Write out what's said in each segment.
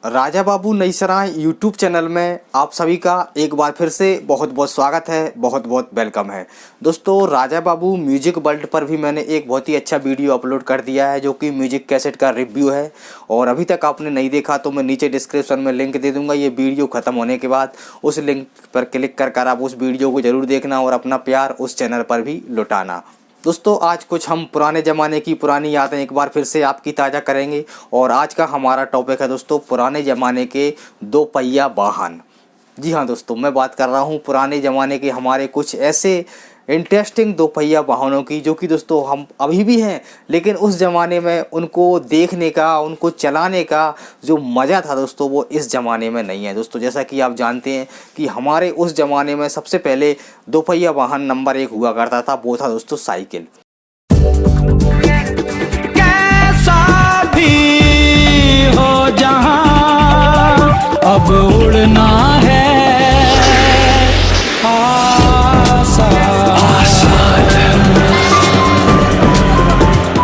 Raja Babu Naisarai YouTube channel में आप सभी का एक बार फिर से बहुत बहुत स्वागत है, बहुत बहुत वेलकम है। दोस्तों, राजा बाबू म्यूजिक वर्ल्ड पर भी मैंने एक बहुत ही अच्छा वीडियो अपलोड कर दिया है जो कि म्यूजिक कैसेट का रिव्यू है। और अभी तक आपने नहीं देखा तो मैं नीचे डिस्क्रिप्शन में लिंक दे दूंगा। ये वीडियो ख़त्म होने के बाद उस लिंक पर क्लिक कर आप उस वीडियो को ज़रूर देखना और अपना प्यार उस चैनल पर भी लुटाना। दोस्तों, आज कुछ हम पुराने ज़माने की पुरानी यादें एक बार फिर से आपकी ताज़ा करेंगे। और आज का हमारा टॉपिक है दोस्तों पुराने ज़माने के दो पहिया वाहन। जी हाँ दोस्तों, मैं बात कर रहा हूँ पुराने ज़माने के हमारे कुछ ऐसे इंटरेस्टिंग दो पहिया वाहनों की जो कि दोस्तों हम अभी भी हैं, लेकिन उस ज़माने में उनको देखने का, उनको चलाने का जो मज़ा था दोस्तों वो इस ज़माने में नहीं है। दोस्तों, जैसा कि आप जानते हैं कि हमारे उस ज़माने में सबसे पहले दो पहिया वाहन नंबर 1 हुआ करता था, वो था दोस्तों साइकिल। कैसा भी हो जहां अब उड़ना है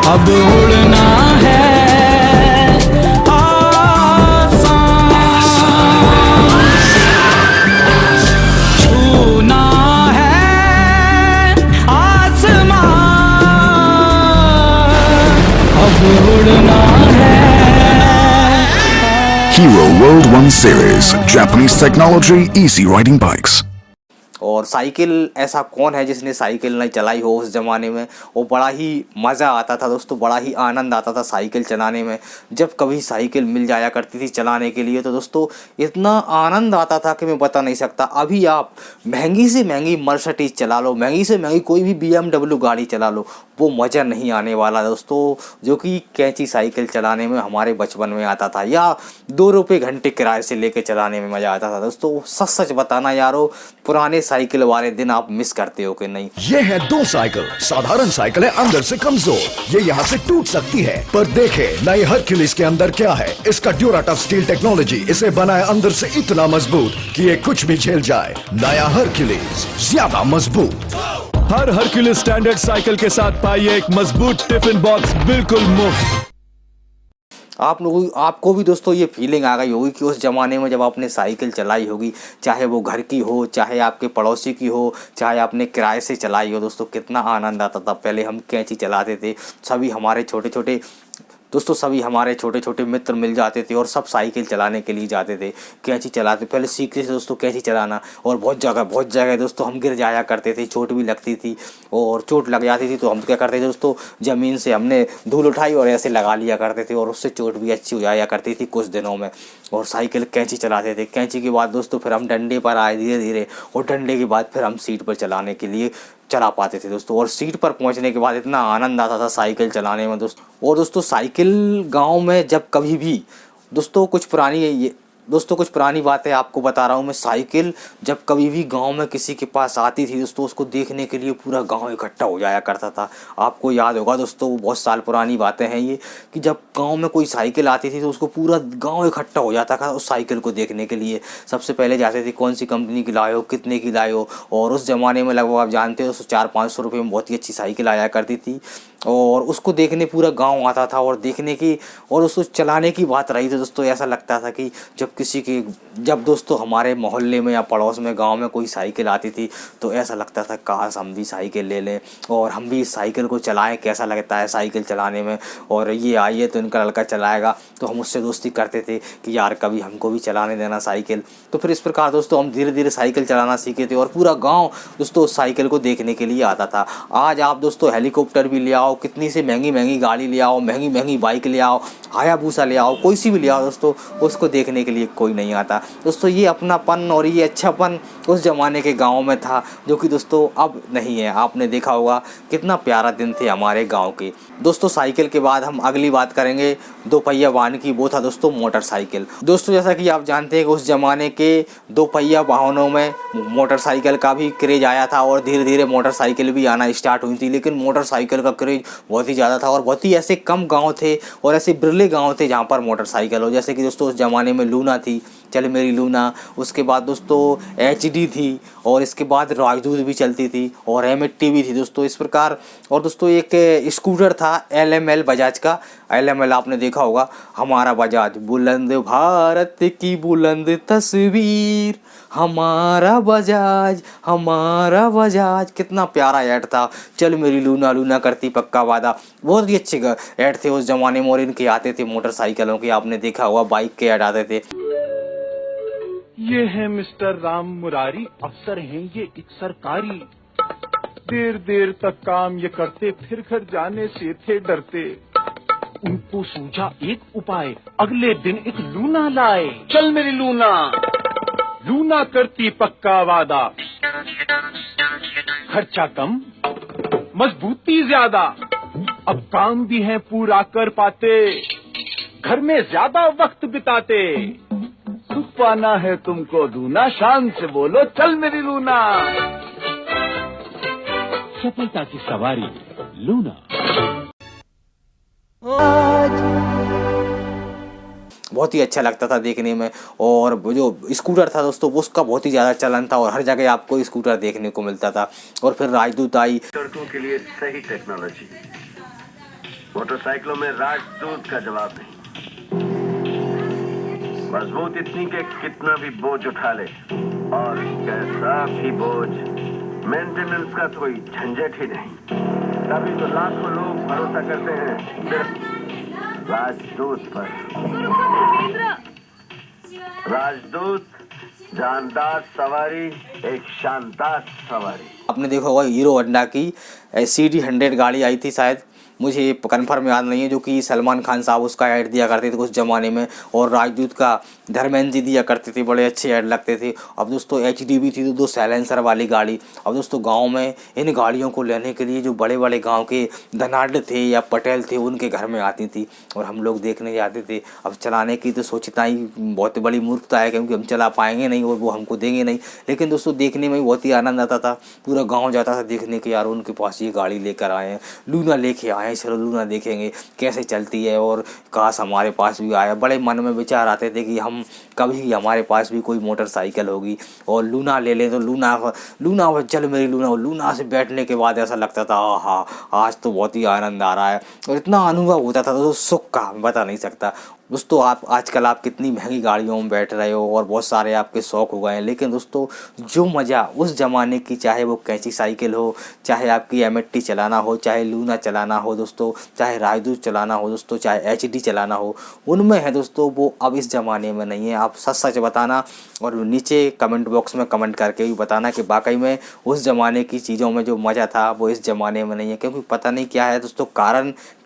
अब उड़ना है आसान, छूना है आसमान, अब उड़ना है। Hero World 1 Series, Japanese technology, easy riding bikes. और साइकिल ऐसा कौन है जिसने साइकिल नहीं चलाई हो उस ज़माने में। वो बड़ा ही मज़ा आता था दोस्तों, बड़ा ही आनंद आता था साइकिल चलाने में। जब कभी साइकिल मिल जाया करती थी चलाने के लिए तो दोस्तों इतना आनंद आता था कि मैं बता नहीं सकता। अभी आप महंगी से महंगी मर्सिडीज चला लो, महंगी से महंगी कोई भी BMW गाड़ी चला लो, वो मज़ा नहीं आने वाला दोस्तों जो कि कैंची साइकिल चलाने में हमारे बचपन में आता था, या 2 रुपये घंटे किराए से लेके चलाने में मज़ा आता था। दोस्तों सच सच बताना यारो, पुराने साइकिल वाले दिन आप मिस करते हो कि नहीं? ये है दो साइकिल। साधारण साइकिल है अंदर से कमजोर, ये यहाँ से टूट सकती है, पर देखे नए हरक्यूलिस के अंदर क्या है। इसका ड्यूराटफ स्टील टेक्नोलॉजी इसे बनाया अंदर से इतना मजबूत कि ये कुछ भी झेल जाए। नया हरक्यूलिस ज्यादा मजबूत। हर हरक्यूलिस स्टैंडर्ड साइकिल के साथ पाइए एक मजबूत टिफिन बॉक्स बिल्कुल मुफ्त। आपको भी दोस्तों ये फीलिंग आ गई होगी कि उस ज़माने में जब आपने साइकिल चलाई होगी, चाहे वो घर की हो, चाहे आपके पड़ोसी की हो, चाहे आपने किराए से चलाई हो, दोस्तों कितना आनंद आता था। पहले हम कैंची चलाते थे, सभी हमारे छोटे छोटे मित्र मिल जाते थे और सब साइकिल चलाने के लिए जाते थे, कैंची चलाते। पहले सीखते थे दोस्तों कैंची चलाना, और बहुत जगह दोस्तों हम गिर जाया करते थे, चोट भी लगती थी। और चोट लग जाती थी तो हम क्या करते थे दोस्तों, ज़मीन से हमने धूल उठाई और ऐसे लगा लिया करते थे, और उससे चोट भी अच्छी हो जाया करती थी कुछ दिनों में। और साइकिल कैंची चलाते थे। कैंची के बाद दोस्तों फिर हम डंडे पर आए धीरे धीरे, और डंडे के बाद फिर हम सीट पर चलाने के लिए चला पाते थे दोस्तों। और सीट पर पहुंचने के बाद इतना आनंद आता था साइकिल चलाने में दोस्तों। और दोस्तों साइकिल गांव में जब कभी भी दोस्तों कुछ पुरानी बातें आपको बता रहा हूँ मैं। साइकिल जब कभी भी गांव में किसी के पास आती थी दोस्तों, उसको देखने के लिए पूरा गांव इकट्ठा हो जाया करता था। आपको याद होगा दोस्तों, बहुत साल पुरानी बातें हैं ये, कि जब गांव में कोई साइकिल आती थी तो उसको पूरा गांव इकट्ठा हो जाता था उस साइकिल को देखने के लिए। सबसे पहले जाते थे कौन सी कंपनी की लाए हो, कितने की लाए हो। और उस ज़माने में लगभग आप जानते हो 400-500 रुपये में बहुत ही अच्छी साइकिल आया करती थी, और उसको देखने पूरा गांव आता था। और देखने की और उसको चलाने की बात रही तो दोस्तों ऐसा लगता था कि जब दोस्तों हमारे मोहल्ले में या पड़ोस में गांव में कोई साइकिल आती थी तो ऐसा लगता था काश हम भी साइकिल ले लें और हम भी इस साइकिल को चलाएं, कैसा लगता है साइकिल चलाने में। और ये आइए तो इनका लड़का चलाएगा, तो हम उससे दोस्ती करते थे कि यार कभी हमको भी चलाने देना साइकिल। तो फिर इस प्रकार दोस्तों हम धीरे धीरे साइकिल चलाना सीखे थे, और पूरा गाँव दोस्तों उस साइकिल को देखने के लिए आता था। आज आप दोस्तों हेलीकॉप्टर भी ले आओ, कितनी से महंगी गाड़ी ले आओ, महंगी बाइक ले आओ, हायाबूसा ले आओ, कोई सी भी ले आओ दोस्तों, उसको देखने के लिए कोई नहीं आता दोस्तों। ये अपनापन और ये अच्छापन उस ज़माने के गाँव में था जो कि दोस्तों अब नहीं है। आपने देखा होगा कितना प्यारा दिन थे हमारे गाँव के दोस्तों। साइकिल के बाद हम अगली बात करेंगे दो पहिया वाहन की, वो था दोस्तों मोटरसाइकिल। दोस्तों जैसा कि आप जानते हैं कि उस ज़माने के दो पहिया वाहनों में मोटरसाइकिल का भी क्रेज़ आया था, और धीरे धीरे मोटरसाइकिल भी आना स्टार्ट हुई थी। लेकिन मोटरसाइकिल का क्रेज़ बहुत ही ज़्यादा था, और बहुत ही ऐसे कम गाँव थे और ऐसे बिरले गाँव थे जहाँ पर मोटरसाइकिल हो। जैसे कि दोस्तों उस ज़माने में लूना थी, चल मेरी लूना, उसके बाद दोस्तों HD थी, और इसके बाद राजदूत भी चलती थी, और MT भी थी दोस्तों, इस प्रकार। और दोस्तों एक स्कूटर था LML बजाज का, LML आपने देखा होगा, हमारा बजाज, बुलंद भारत की बुलंद तस्वीर, हमारा बजाज हमारा बजाज। कितना प्यारा ऐड था, चल मेरी लूना लूना करती पक्का वादा। बहुत ही अच्छे ऐड थे उस जमाने में, और इनके आते थे मोटरसाइकिलों के, आपने देखा होगा बाइक के ऐड आते थे। ये है मिस्टर राम मुरारी, अफसर हैं ये एक सरकारी। देर देर तक काम ये करते, फिर घर जाने से थे डरते। उनको सूझा एक उपाय, अगले दिन एक लूना लाए। चल मेरी लूना, लूना करती पक्का वादा। खर्चा कम, मजबूती ज्यादा, अब काम भी है पूरा कर पाते, घर में ज्यादा वक्त बिताते। सुख पाना है तुमको लूना, शान से बोलो चल मेरी लूना। सफलता की सवारी लूना। बहुत ही अच्छा लगता था देखने में। और वो जो स्कूटर था दोस्तों, वो उसका बहुत ही ज़्यादा चलन था, और हर जगह आपको स्कूटर देखने को मिलता था। और फिर राजदूत आई। सड़कों के लिए सही टेक्नोलॉजी, मोटरसाइकिलों में राजदूत का जवाब नहीं। मजबूत इतनी कि कितना भी बोझ उठा ले, और कैसा भी बोझ, मेंटेनेंस का कोई झंझट ही नहीं। तभी तो लाखों लोग भरोसा करते हैं सिर्फ राजदूत पर। राजदूत जानदार सवारी, एक शानदार सवारी। आपने देखा होगा हीरो होंडा की CD 100 गाड़ी आई थी शायद, मुझे कन्फर्म याद नहीं है, जो कि सलमान खान साहब उसका ऐड दिया करते थे उस ज़माने में, और राजदूत का धर्मेंद्र जी दिया करते थे, बड़े अच्छे ऐड लगते थे। अब दोस्तों HD भी थी, तो 2 साइलेंसर वाली गाड़ी। अब दोस्तों गांव में इन गाड़ियों को लेने के लिए जो बड़े बड़े गांव के धनाढ़ थे या पटेल थे, उनके घर में आती थी, और हम लोग देखने जाते थे। अब चलाने की तो सोचता ही बहुत बड़ी मूर्खता है, क्योंकि हम चला पाएंगे नहीं और वो हमको देंगे नहीं, लेकिन दोस्तों देखने में बहुत ही आनंद आता था। पूरा गाँव जाता था देखने के, यार उनके पास ये गाड़ी लेकर आए हैं, लूना लेके आए, चलो लूना देखेंगे कैसे चलती है, और काश हमारे पास भी आया। बड़े मन में विचार आते थे कि हम कभी हमारे पास भी कोई मोटरसाइकिल होगी और लूना ले लें, तो लूना चल मेरी लूना। लूना से बैठने के बाद ऐसा लगता था हाँ आज तो बहुत ही आनंद आ रहा है, और इतना अनुभव होता था तो सुख का बता नहीं सकता। दोस्तों आप आजकल आप कितनी महंगी गाड़ियों में बैठ रहे हो, और बहुत सारे आपके शौक हो गए हैं, लेकिन दोस्तों जो मज़ा उस ज़माने की, चाहे वो कैंची साइकिल हो, चाहे आपकी MT चलाना हो, चाहे लूना चलाना हो दोस्तों, चाहे राजदूत चलाना हो दोस्तों, चाहे HD चलाना हो, उनमें है दोस्तों, वो अब इस ज़माने में नहीं है। आप सच सच बताना, और नीचे कमेंट बॉक्स में कमेंट करके भी बताना कि वाकई में उस ज़माने की चीज़ों में जो मज़ा था वो इस ज़माने में नहीं है। क्योंकि पता नहीं क्या है दोस्तों,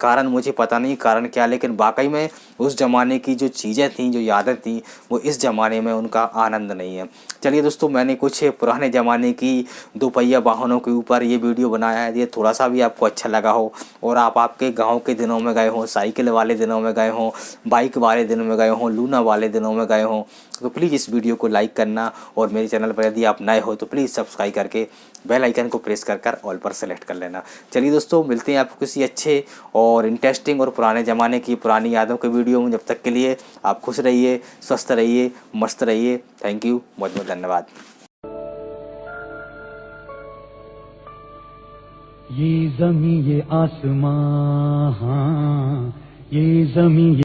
कारण मुझे पता नहीं कारण क्या, लेकिन वाकई में उस ज़माने की जो चीज़ें थी, जो यादें थी, वो इस ज़माने में उनका आनंद नहीं है। चलिए दोस्तों, मैंने कुछ पुराने ज़माने की 2 पहिया वाहनों के ऊपर ये वीडियो बनाया है। ये थोड़ा सा भी आपको अच्छा लगा हो, और आप आपके गांव के दिनों में गए हों, साइकिल वाले दिनों में गए हों, बाइक वाले दिनों में गए हों, लूना वाले दिनों में गए हों, तो प्लीज़ इस वीडियो को लाइक करना, और मेरे चैनल पर यदि आप नए हो तो प्लीज़ सब्सक्राइब करके बेल आइकन को प्रेस कर ऑल पर सेलेक्ट कर लेना। चलिए दोस्तों, मिलते हैं आपको किसी अच्छे और इंटरेस्टिंग और पुराने ज़माने की पुरानी यादों के वीडियो में। जब तक के लिए आप खुश रहिए, स्वस्थ रहिए, मस्त रहिए। थैंक यू, बहुत बहुत धन्यवाद। ये ज़मीं ये आसमां, हाँ, ये ज़मीं